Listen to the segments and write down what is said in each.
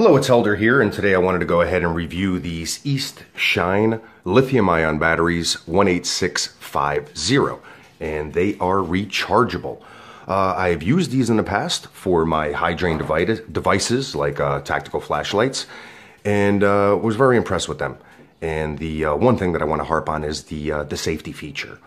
Hello, it's Helder here, and today I wanted to go ahead and review these East Shine lithium-ion batteries 18650, and they are rechargeable. I have used these in the past for my high drain devices like tactical flashlights, and was very impressed with them. And the one thing that I want to harp on is the safety feature.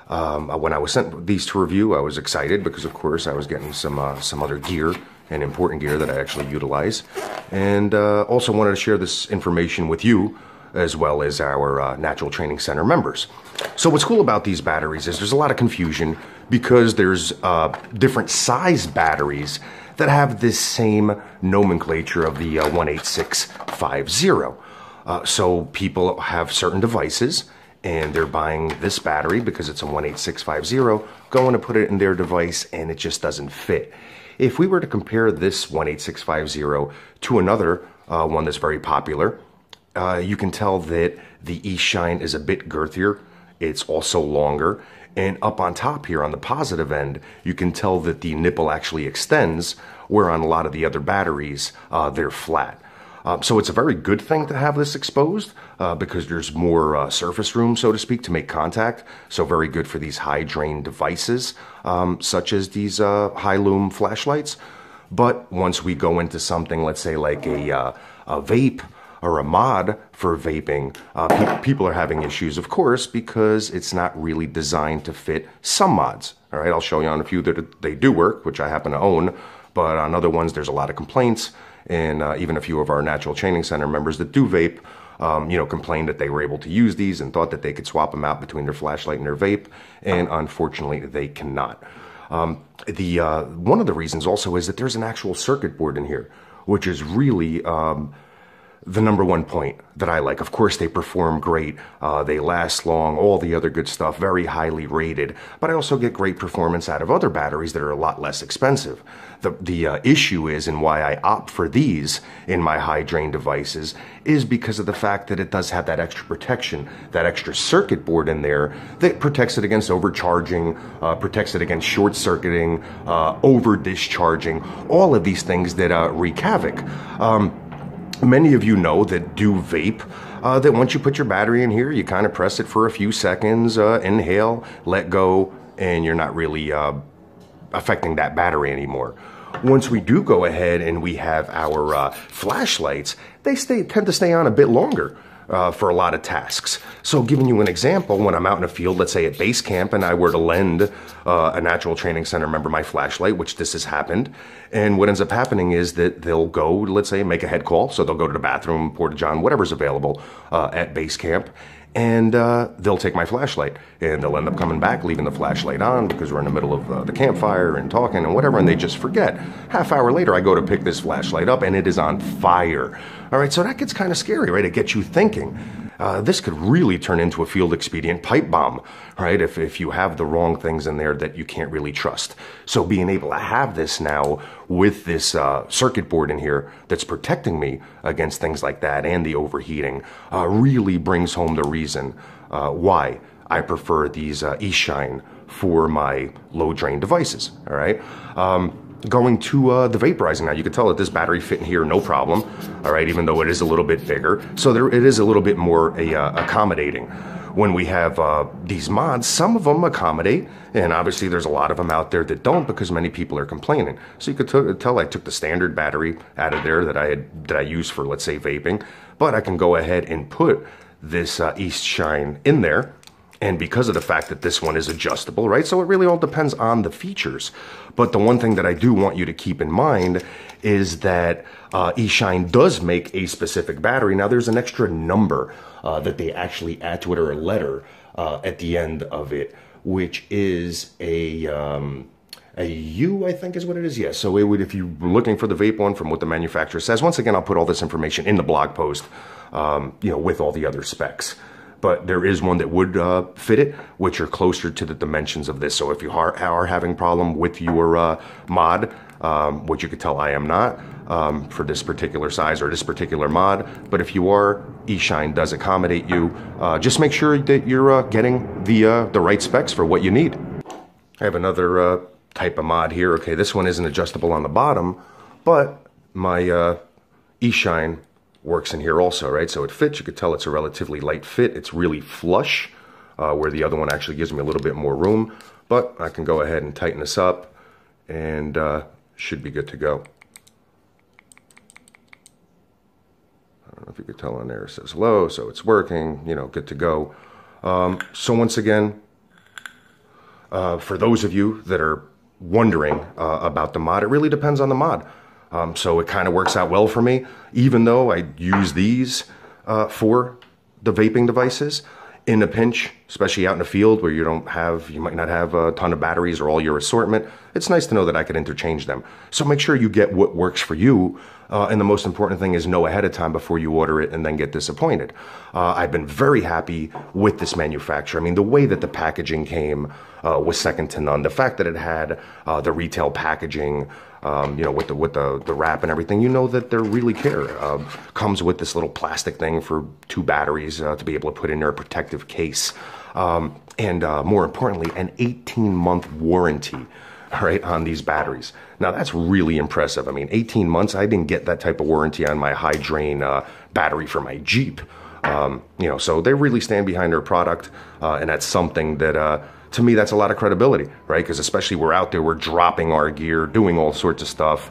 When I was sent these to review, I was excited because, of course, I was getting some other gear and important gear that I actually utilize, and also wanted to share this information with you as well as our Natural Training Center members. So what's cool about these batteries is there's a lot of confusion because there's different size batteries that have this same nomenclature of the 18650. So people have certain devices and they're buying this battery because it's a 18650, going to put it in their device and it just doesn't fit. If we were to compare this 18650 to another one that's very popular, you can tell that the East Shine is a bit girthier. It's also longer. And up on top here on the positive end, you can tell that the nipple actually extends, where on a lot of the other batteries, they're flat. So it's a very good thing to have this exposed because there's more surface room, so to speak, to make contact. So very good for these high drain devices, such as these high lume flashlights. But once we go into something, let's say like a vape or a mod for vaping, people are having issues, of course, because it's not really designed to fit some mods. All right, I'll show you on a few that they do work, which I happen to own, but on other ones, there's a lot of complaints. And even a few of our Natural Training Center members that do vape, complained that they were able to use these and thought that they could swap them out between their flashlight and their vape, and unfortunately they cannot. One of the reasons also is that there's an actual circuit board in here, which is really the number one point that I like. Of course, they perform great. They last long, all the other good stuff, very highly rated. But I also get great performance out of other batteries that are a lot less expensive. The issue is, and why I opt for these in my high drain devices, is because of the fact that it does have that extra protection, that extra circuit board in there that protects it against overcharging, protects it against short circuiting, over discharging, all of these things that wreak havoc. Many of you know that do vape, that once you put your battery in here, you kind of press it for a few seconds, inhale, let go, and you're not really affecting that battery anymore. Once we do go ahead and we have our flashlights, they tend to stay on a bit longer for a lot of tasks. So giving you an example, when I'm out in a field, let's say at base camp, and I were to lend a Natural Training Center member my flashlight, which this has happened, and what ends up happening is that they'll go, let's say, make a head call, so they'll go to the bathroom, porta-john, whatever's available at base camp, and they'll take my flashlight, and they'll end up coming back, leaving the flashlight on because we're in the middle of the campfire and talking and whatever, and they just forget. Half hour later, I go to pick this flashlight up, and it is on fire. All right, so that gets kind of scary, right? It gets you thinking. This could really turn into a field expedient pipe bomb, right? If you have the wrong things in there that you can't really trust. So being able to have this now with this circuit board in here that's protecting me against things like that and the overheating really brings home the reason why I prefer these East Shine for my low drain devices, all right? Going to the vaporizing now, you can tell that this battery fit in here no problem, all right, even though it is a little bit bigger. So it is a little bit more accommodating. When we have these mods, some of them accommodate, and obviously there's a lot of them out there that don't because many people are complaining. So you could tell I took the standard battery out of there that I use for, let's say, vaping, but I can go ahead and put this East Shine in there. And because of the fact that this one is adjustable, right? So it really all depends on the features. But the one thing that I do want you to keep in mind is that East Shine does make a specific battery. Now there's an extra number that they actually add to it, or a letter at the end of it, which is a U, I think is what it is. Yeah, so it would, if you're looking for the vape one from what the manufacturer says, once again, I'll put all this information in the blog post, with all the other specs. But there is one that would fit it, which are closer to the dimensions of this. So if you are having problem with your mod, which you could tell I am not for this particular size or this particular mod, but if you are, East Shine does accommodate you. Just make sure that you're getting the right specs for what you need. I have another type of mod here. Okay, this one isn't adjustable on the bottom, but my eShine works in here also, right? So it fits. You could tell it's a relatively light fit. It's really flush, where the other one actually gives me a little bit more room. But I can go ahead and tighten this up, and should be good to go. I don't know if you could tell on there, it says low, so it's working, you know, good to go. So once again, for those of you that are wondering about the mod, it really depends on the mod. So it kind of works out well for me, even though I use these for the vaping devices. In a pinch, especially out in the field where you might not have a ton of batteries or all your assortment, it's nice to know that I could interchange them. So make sure you get what works for you. And the most important thing is know ahead of time before you order it and then get disappointed. I've been very happy with this manufacturer. I mean, the way that the packaging came was second to none. The fact that it had the retail packaging, you know, with the wrap and everything, you know that they really care. Comes with this little plastic thing for 2 batteries to be able to put in their protective case. And more importantly, an 18-month warranty, all right, on these batteries. Now, that's really impressive. I mean, 18 months, I didn't get that type of warranty on my high drain battery for my Jeep. You know, so they really stand behind their product, and that's something that, to me, that's a lot of credibility, right? Because especially we're out there, we're dropping our gear, doing all sorts of stuff,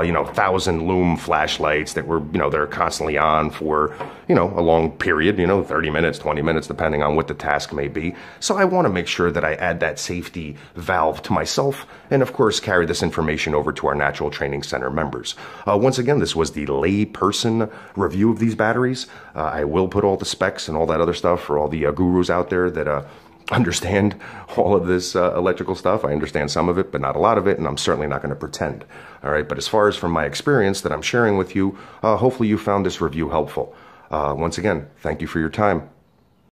you know, 1,000 lume flashlights that they're constantly on for, you know, a long period, you know, 30 minutes, 20 minutes, depending on what the task may be. So I want to make sure that I add that safety valve to myself and, of course, carry this information over to our Natural Training Center members. Once again, this was the layperson review of these batteries. I will put all the specs and all that other stuff for all the gurus out there that understand all of this electrical stuff. I understand some of it, but not a lot of it, and I'm certainly not going to pretend. All right, but as far as from my experience that I'm sharing with you, hopefully you found this review helpful. Once again, thank you for your time.